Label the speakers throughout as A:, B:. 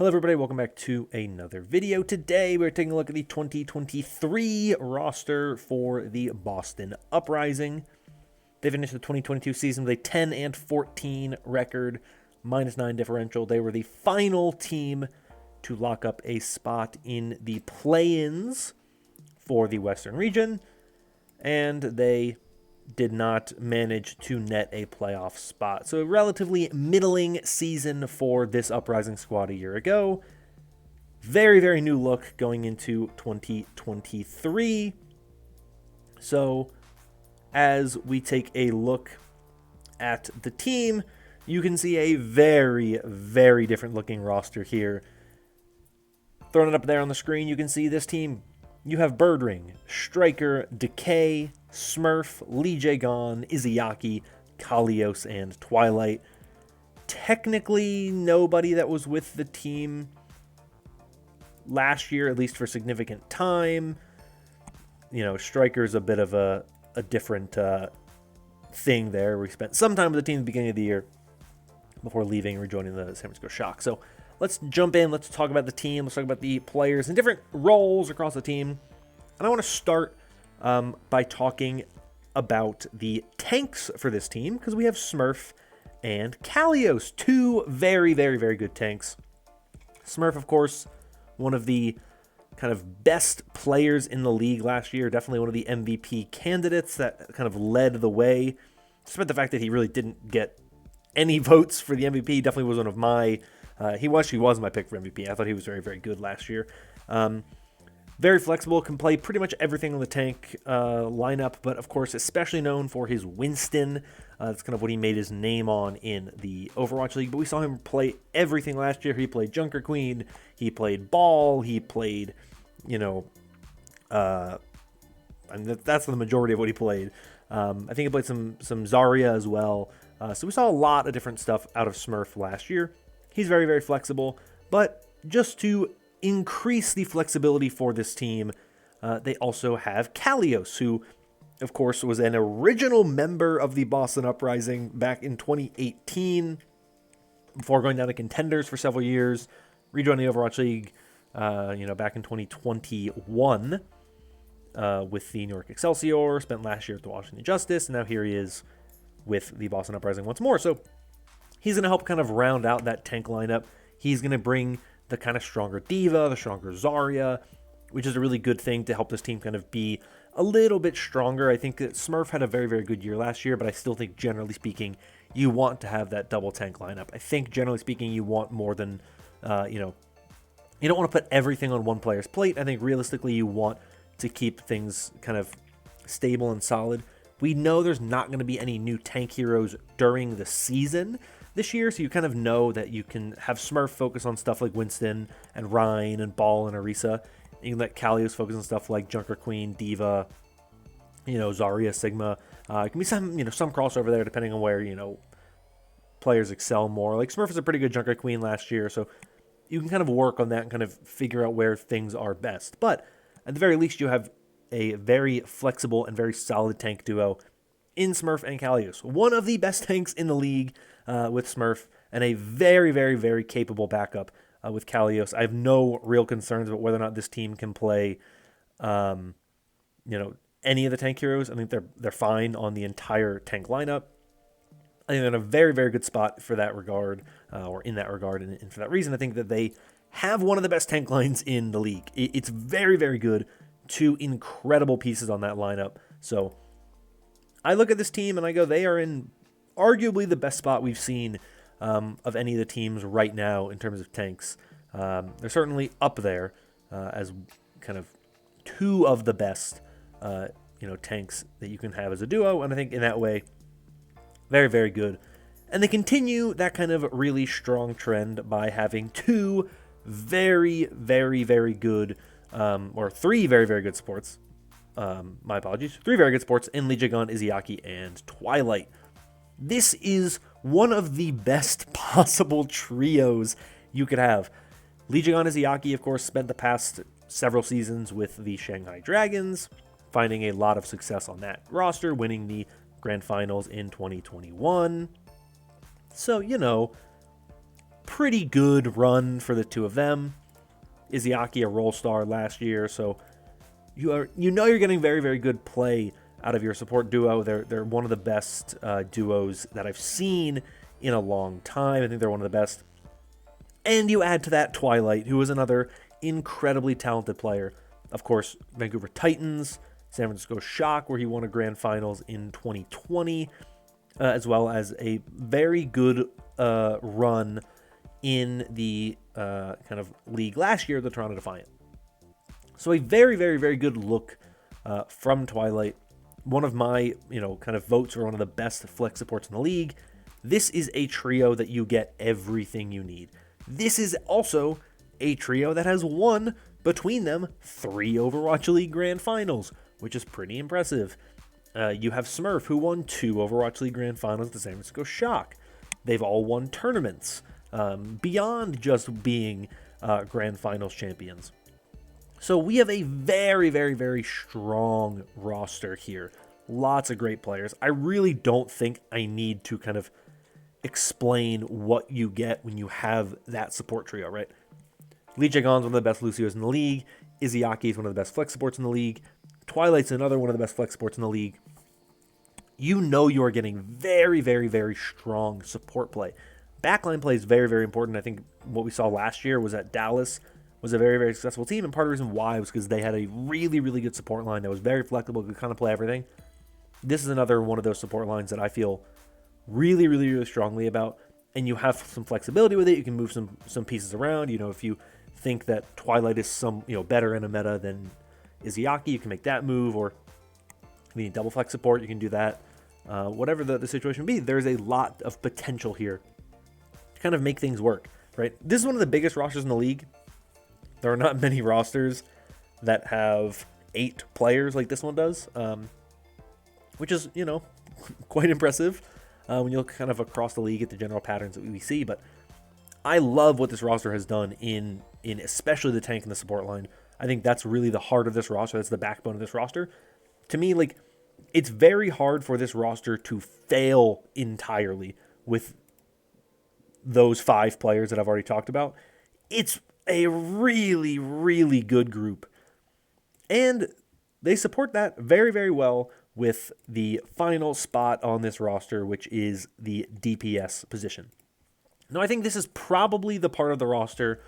A: Hello everybody, welcome back to another video. Today we're taking a look at the 2023 roster for the Boston Uprising. They finished the 2022 season with a 10-14 record, -9 differential. They were the final team to lock up a spot in the play-ins for the Western region, and they did not manage to net a playoff spot. So a relatively middling season for this Uprising squad a year ago. Very, very new look going into 2023. So as we take a look at the team, you can see a very, very different looking roster here. Throwing it up there on the screen, you can see this team. You have Birdring, Striker, Decay, Smurf, Lee Jae-gon, Izayaki, Kalios, and Twilight. Technically, nobody that was with the team last year, at least for significant time. You know, Striker's a bit of a different thing there. We spent some time with the team at the beginning of the year before leaving and rejoining the San Francisco Shock. So let's jump in. Let's talk about the team. Let's talk about the players and different roles across the team. And I want to start by talking about the tanks for this team, because we have Smurf and Kalios, two very, very, very good tanks. Smurf, of course, one of the kind of best players in the league last year, definitely one of the MVP candidates that kind of led the way, despite the fact that he really didn't get any votes for the MVP. Definitely was one of my he was my pick for MVP. I thought he was very, very good last year. Very flexible, can play pretty much everything on the tank lineup, but of course, especially known for his Winston. That's kind of what he made his name on in the Overwatch League. But we saw him play everything last year. He played Junker Queen, he played Ball, he played, and that's the majority of what he played. I think he played some Zarya as well. So we saw a lot of different stuff out of Smurf last year. He's very, very flexible, but just to increase the flexibility for this team, they also have Kalios, who, of course, was an original member of the Boston Uprising back in 2018, before going down to contenders for several years, rejoining the Overwatch League, back in 2021 with the New York Excelsior, spent last year at the Washington Justice, and now here he is with the Boston Uprising once more. So he's going to help kind of round out that tank lineup. He's going to bring the kind of stronger D.Va, the stronger Zarya, which is a really good thing to help this team kind of be a little bit stronger. I think that Smurf had a very, very good year last year, but I still think, generally speaking, you want to have that double tank lineup. I think, generally speaking, you want more than, you don't want to put everything on one player's plate. I think, realistically, you want to keep things kind of stable and solid. We know there's not going to be any new tank heroes during the season this year, so you kind of know that you can have Smurf focus on stuff like Winston and Ryan and Ball and Orisa. You can let Kalios focus on stuff like Junker Queen, D.Va, Zarya, Sigma. It can be some crossover there depending on where, players excel more. Like Smurf is a pretty good Junker Queen last year, so you can kind of work on that and kind of figure out where things are best. But at the very least, you have a very flexible and very solid tank duo in Smurf and Kalios. One of the best tanks in the league with Smurf, and a very, very, very capable backup with Kalios. I have no real concerns about whether or not this team can play, any of the tank heroes. I think they're fine on the entire tank lineup. I think they're in a very, very good spot for that regard, or in that regard, and for that reason, I think that they have one of the best tank lines in the league. It's very, very good. Two incredible pieces on that lineup. So I look at this team and I go, they are in arguably the best spot we've seen of any of the teams right now in terms of tanks. They're certainly up there as kind of two of the best, tanks that you can have as a duo. And I think in that way, very, very good. And they continue that kind of really strong trend by having two very, very, very good, or three very, very good supports. My apologies. Three very good supports in Lee Jae-gon, Izayaki, and Twilight. This is one of the best possible trios you could have. Lee Jae-gon, Izayaki, of course, spent the past several seasons with the Shanghai Dragons, finding a lot of success on that roster, winning the Grand Finals in 2021. So, pretty good run for the two of them. Izayaki, a role star last year, so you're getting very, very good play out of your support duo. They're one of the best duos that I've seen in a long time. I think they're one of the best. And you add to that Twilight, who is another incredibly talented player. Of course, Vancouver Titans, San Francisco Shock, where he won a grand finals in 2020, as well as a very good run in the kind of league last year, the Toronto Defiant. So a very, very, very good look from Twilight. One of my, kind of votes for one of the best flex supports in the league. This is a trio that you get everything you need. This is also a trio that has won, between them, 3 Overwatch League Grand Finals, which is pretty impressive. You have Smurf, who won 2 Overwatch League Grand Finals at the San Francisco Shock. They've all won tournaments, beyond just being Grand Finals champions. So we have a very, very, very strong roster here. Lots of great players. I really don't think I need to kind of explain what you get when you have that support trio, right? Lee Jae-gon's one of the best Lucios in the league. Izayaki is one of the best flex supports in the league. Twilight's another one of the best flex supports in the league. You are getting very, very, very strong support play. Backline play is very, very important. I think what we saw last year was that Dallas was a very, very successful team, and part of the reason why was because they had a really, really good support line that was very flexible, could kind of play everything. This is another one of those support lines that I feel really, really, really strongly about, and you have some flexibility with it. You can move some pieces around. If you think that Twilight is better in a meta than Izayaki, you can make that move, or if you need double flex support, you can do that. Whatever the situation be, there's a lot of potential here to kind of make things work, right? This is one of the biggest rosters in the league. There are not many rosters that have 8 players like this one does, which is, quite impressive when you look kind of across the league at the general patterns that we see. But I love what this roster has done in especially the tank and the support line. I think that's really the heart of this roster. That's the backbone of this roster. To me, it's very hard for this roster to fail entirely with those 5 players that I've already talked about. It's a really, really good group. And they support that very, very well with the final spot on this roster, which is the DPS position. Now, I think this is probably the part of the roster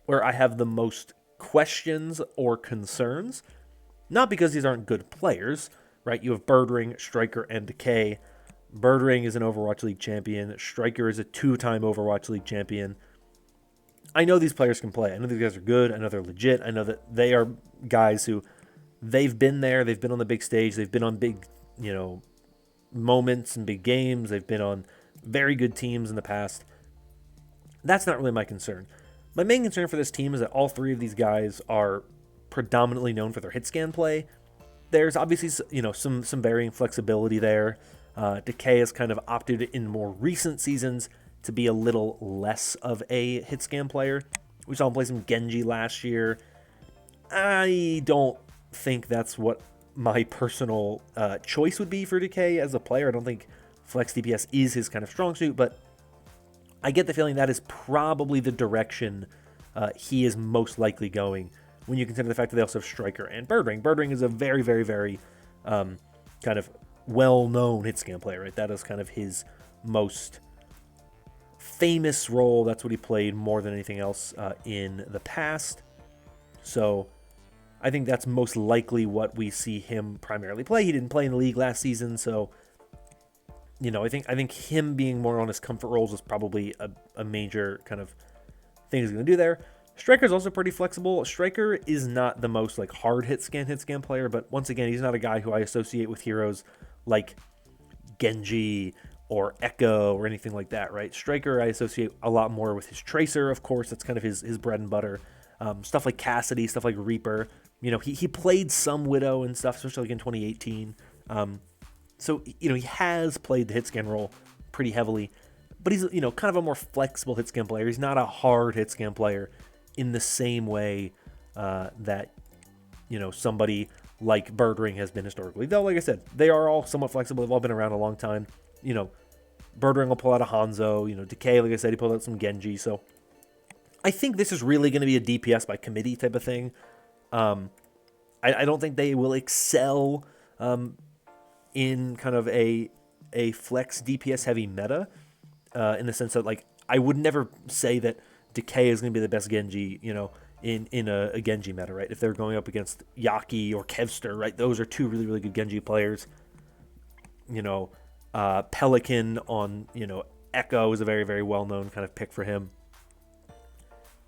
A: where I have the most questions or concerns. Not because these aren't good players, right? You have Birdring, Striker, and Decay. Birdring is an Overwatch League champion. Striker is a 2-time Overwatch League champion. I know these players can play. I know these guys are good. I know they're legit. I know that they are guys who they've been there. They've been on the big stage. They've been on big, moments and big games. They've been on very good teams in the past. That's not really my concern. My main concern for this team is that all 3 of these guys are predominantly known for their hit scan play. There's obviously, some varying flexibility there. Decay has kind of opted in more recent seasons to be a little less of a hit scan player. We saw him play some Genji last year. I don't think that's what my personal choice would be for Decay as a player. I don't think flex DPS is his kind of strong suit, but I get the feeling that is probably the direction he is most likely going when you consider the fact that they also have Striker and Birdring. Birdring is a very, very, very kind of well-known hit scan player, right? That is kind of his most famous role. That's what he played more than anything else in the past. So I think that's most likely what we see him primarily play. He didn't play in the league last season, so I think him being more on his comfort roles is probably a major kind of thing he's going to do there. Striker's also pretty flexible. Striker is not the most hard hit scan player, but once again, he's not a guy who I associate with heroes like Genji or Echo or anything like that, right? Striker I associate a lot more with his Tracer, of course. That's kind of his bread and butter. Stuff like Cassidy, stuff like Reaper. He played some Widow and stuff, especially in 2018. So, he has played the hit scan role pretty heavily, but he's, kind of a more flexible hit scan player. He's not a hard hit scan player in the same way that, somebody like Birdring has been historically. Though, like I said, they are all somewhat flexible. They've all been around a long time. Birdring will pull out a Hanzo. Decay, like I said, he pulled out some Genji. So I think this is really going to be a DPS by committee type of thing. I don't think they will excel in kind of a flex DPS heavy meta in the sense that, like, I would never say that Decay is going to be the best Genji, in a Genji meta, right? If they're going up against Yaki or Kevster, right? Those are two really, really good Genji players. Pelican on, Echo is a very, very well-known kind of pick for him.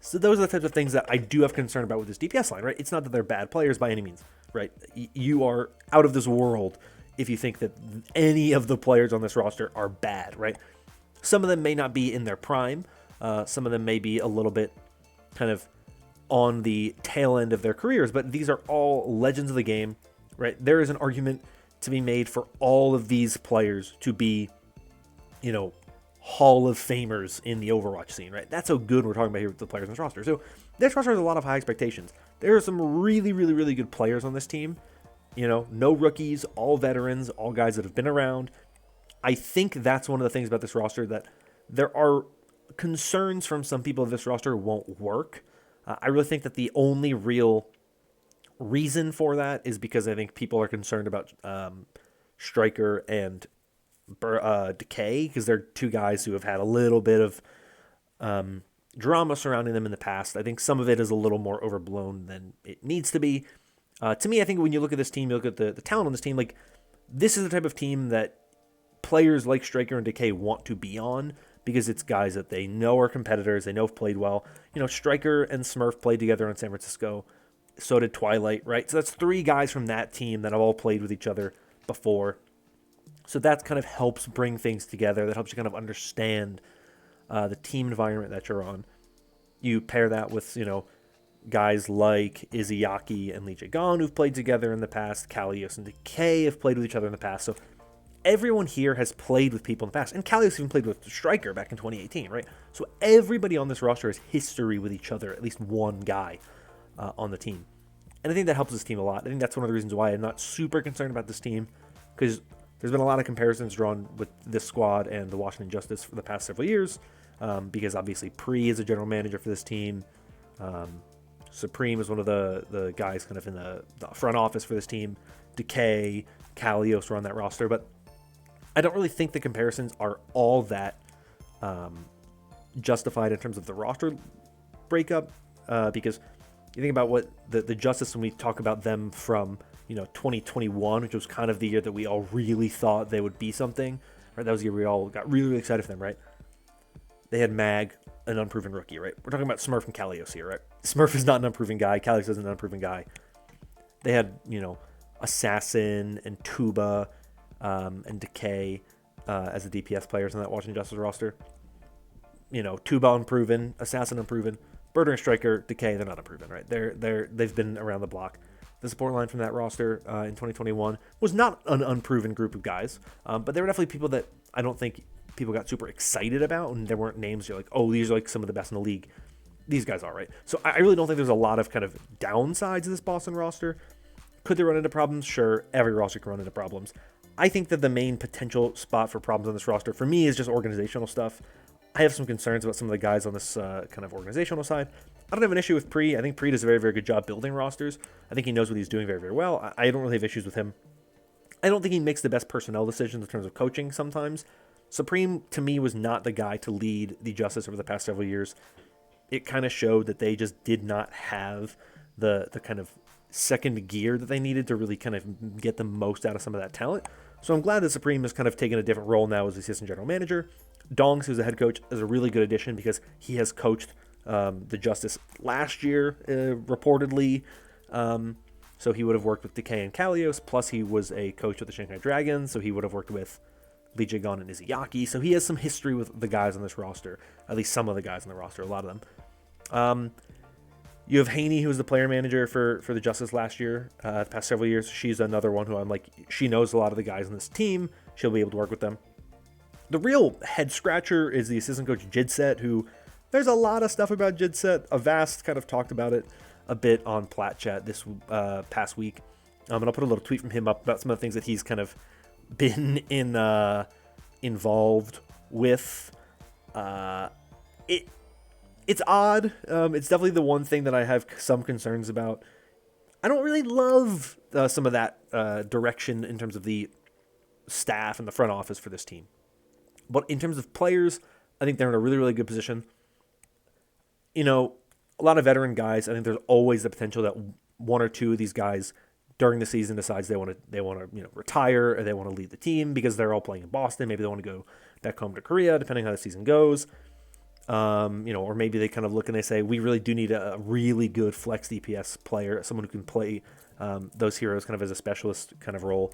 A: So those are the types of things that I do have concern about with this DPS line, right? It's not that they're bad players by any means, right? You are out of this world if you think that any of the players on this roster are bad, right? Some of them may not be in their prime. Some of them may be a little bit kind of on the tail end of their careers, but these are all legends of the game, right? There is an argument to be made for all of these players to be, Hall of Famers in the Overwatch scene, right? That's how good we're talking about here with the players on this roster. So this roster has a lot of high expectations. There are some really, really, really good players on this team. No rookies, all veterans, all guys that have been around. I think that's one of the things about this roster, that there are concerns from some people of this roster won't work. I really think that the only real reason for that is because I think people are concerned about Striker and Decay, because they're two guys who have had a little bit of drama surrounding them in the past. I think some of it is a little more overblown than it needs to be. To me, I think when you look at this team, you look at the talent on this team, like, this is the type of team that players like Striker and Decay want to be on, because it's guys that they know are competitors, they know have played well. Striker and Smurf played together in San Francisco. So did Twilight, right? So that's three guys from that team that have all played with each other before. So that kind of helps bring things together. That helps you kind of understand the team environment that you're on. You pair that with, guys like Izayaki and Lee Jae-gon who've played together in the past. Kalios and Decay have played with each other in the past. So everyone here has played with people in the past. And Kalios even played with Striker back in 2018, right? So everybody on this roster has history with each other, at least one guy on the team. And I think that helps this team a lot. I think that's one of the reasons why I'm not super concerned about this team, because there's been a lot of comparisons drawn with this squad and the Washington Justice for the past several years, because obviously Pre is a general manager for this team. Supreme is one of the guys kind of in the front office for this team. Decay, Kalios are on that roster, but I don't really think the comparisons are all that justified in terms of the roster breakup, because you think about what the Justice, when we talk about them from 2021, which was kind of the year that we all really thought they would be something, right? That was the year we all got really, really excited for them, right? They had Mag, an unproven rookie, right? We're talking about Smurf and Kalios here, right? Smurf is not an unproven guy. Kalios is an unproven guy. They had, Assassin and Tuba and Decay as the DPS players on that Washington Justice roster. Tuba unproven, Assassin unproven, Birder and Striker, Decay, they're not unproven, right? They've been around the block. The support line from that roster in 2021 was not an unproven group of guys, but there were definitely people that I don't think people got super excited about, and there weren't names you're like, oh, these are like some of the best in the league. These guys are, right? So I really don't think there's a lot of kind of downsides of this Boston roster. Could they run into problems? Sure, every roster can run into problems. I think that the main potential spot for problems on this roster for me is just organizational stuff. I have some concerns about some of the guys on this kind of organizational side. I don't have an issue with Pre. I think Pre does a very, very good job building rosters. I think he knows what he's doing very, very well. I don't really have issues with him. I don't think he makes the best personnel decisions in terms of coaching sometimes. Supreme, to me, was not the guy to lead the Justice over the past several years. It kind of showed that they just did not have the kind of second gear that they needed to really kind of get the most out of some of that talent. So I'm glad that Supreme has kind of taken a different role now as assistant general manager. Dongs, who's the head coach, is a really good addition because he has coached the Justice last year, reportedly. So he would have worked with Decay and Kalios, plus he was a coach with the Shanghai Dragons, so he would have worked with Lee Jae-gon and Izayaki. So he has some history with the guys on this roster, at least some of the guys on the roster, a lot of them. You have Haney, who was the player manager for the Justice last year, the past several years. She's another one who I'm like, she knows a lot of the guys on this team. She'll be able to work with them. The real head scratcher is the assistant coach Jidset, who there's a lot of stuff about Jidset. Avast kind of talked about it a bit on Plat Chat this past week. And I'll put a little tweet from him up about some of the things that he's kind of been involved with it. It's odd. It's definitely the one thing that I have some concerns about. I don't really love some of that direction in terms of the staff and the front office for this team. But in terms of players, I think they're in a really, really good position. You know, a lot of veteran guys, I think there's always the potential that one or two of these guys during the season decides they want to retire, or they want to leave the team because they're all playing in Boston. Maybe they want to go back home to Korea, depending on how the season goes. Or maybe they kind of look and they say, we really do need a really good flex DPS player, someone who can play those heroes kind of as a specialist kind of role.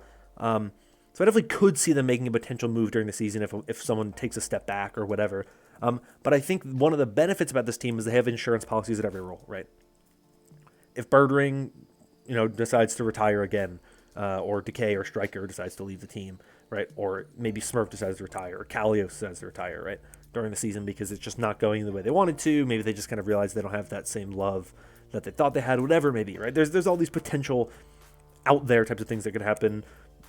A: So I definitely could see them making a potential move during the season if someone takes a step back or whatever. But I think one of the benefits about this team is they have insurance policies at every role, right? If Birdring, decides to retire again, or Decay or Striker decides to leave the team, right? Or maybe Smurf decides to retire, or Kalios decides to retire, right? During the season because it's just not going the way they wanted to. Maybe they just kind of realize they don't have that same love that they thought they had, whatever maybe, right? There's all these potential out there types of things that could happen,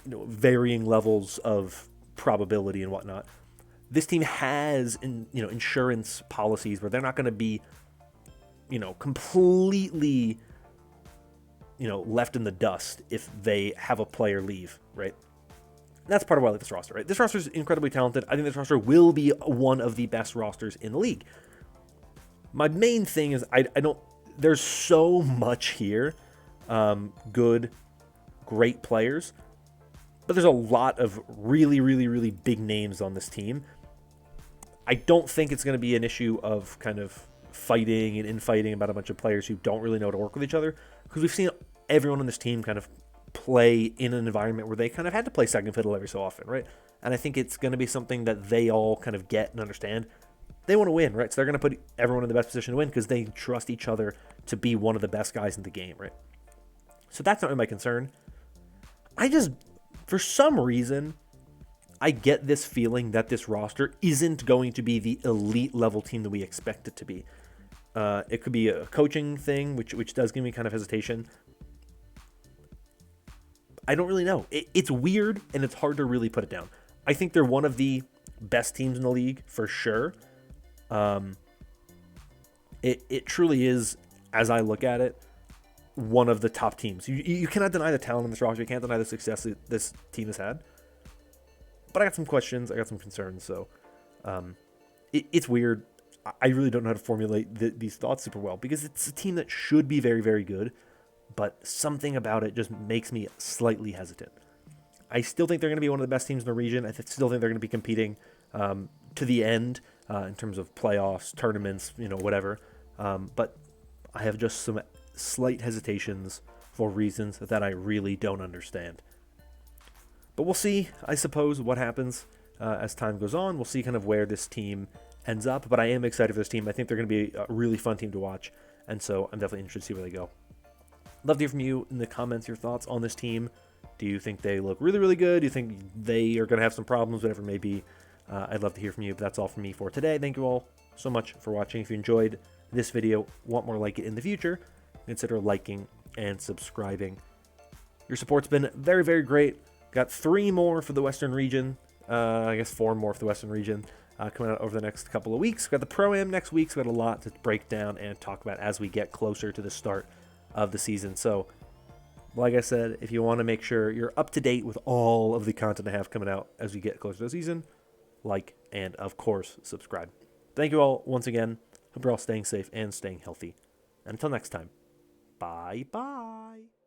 A: varying levels of probability and whatnot. This team has insurance policies where they're not going to be completely left in the dust if they have a player leave, right? That's part of why I like this roster, right? This roster is incredibly talented. I think this roster will be one of the best rosters in the league. My main thing is there's so much here, good, great players, but there's a lot of really, really, really big names on this team. I don't think it's going to be an issue of kind of fighting and infighting about a bunch of players who don't really know how to work with each other, because we've seen everyone on this team kind of play in an environment where they kind of had to play second fiddle every so often, right? And I think it's going to be something that they all kind of get and understand. They want to win, right? So they're going to put everyone in the best position to win because they trust each other to be one of the best guys in the game, right? So that's not really my concern. For some reason, I get this feeling that this roster isn't going to be the elite level team that we expect it to be. It could be a coaching thing, which does give me kind of hesitation. I don't really know. It's weird, and it's hard to really put it down. I think they're one of the best teams in the league, for sure. It truly is, as I look at it, one of the top teams. You cannot deny the talent in this roster. You can't deny the success that this team has had. But I got some questions. I got some concerns. So it's weird. I really don't know how to formulate these thoughts super well, because it's a team that should be very, very good, but something about it just makes me slightly hesitant. I still think they're going to be one of the best teams in the region. I still think they're going to be competing to the end in terms of playoffs, tournaments, whatever. But I have just some slight hesitations for reasons that I really don't understand. But we'll see, I suppose, what happens as time goes on. We'll see kind of where this team ends up. But I am excited for this team. I think they're going to be a really fun team to watch. And so I'm definitely interested to see where they go. Love to hear from you in the comments, your thoughts on this team. Do you think they look really, really good? Do you think they are going to have some problems, whatever it may be? I'd love to hear from you, but that's all from me for today. Thank you all so much for watching. If you enjoyed this video, want more like it in the future, consider liking and subscribing. Your support's been very, very great. Got 3 more for the Western region. I guess 4 more for the Western region coming out over the next couple of weeks. Got the Pro-Am next week, so got a lot to break down and talk about as we get closer to the start of the season. So, like I said, if you want to make sure you're up to date with all of the content I have coming out as we get closer to the season, like and, of course, subscribe. Thank you all once again. Hope you're all staying safe and staying healthy. And until next time, bye-bye.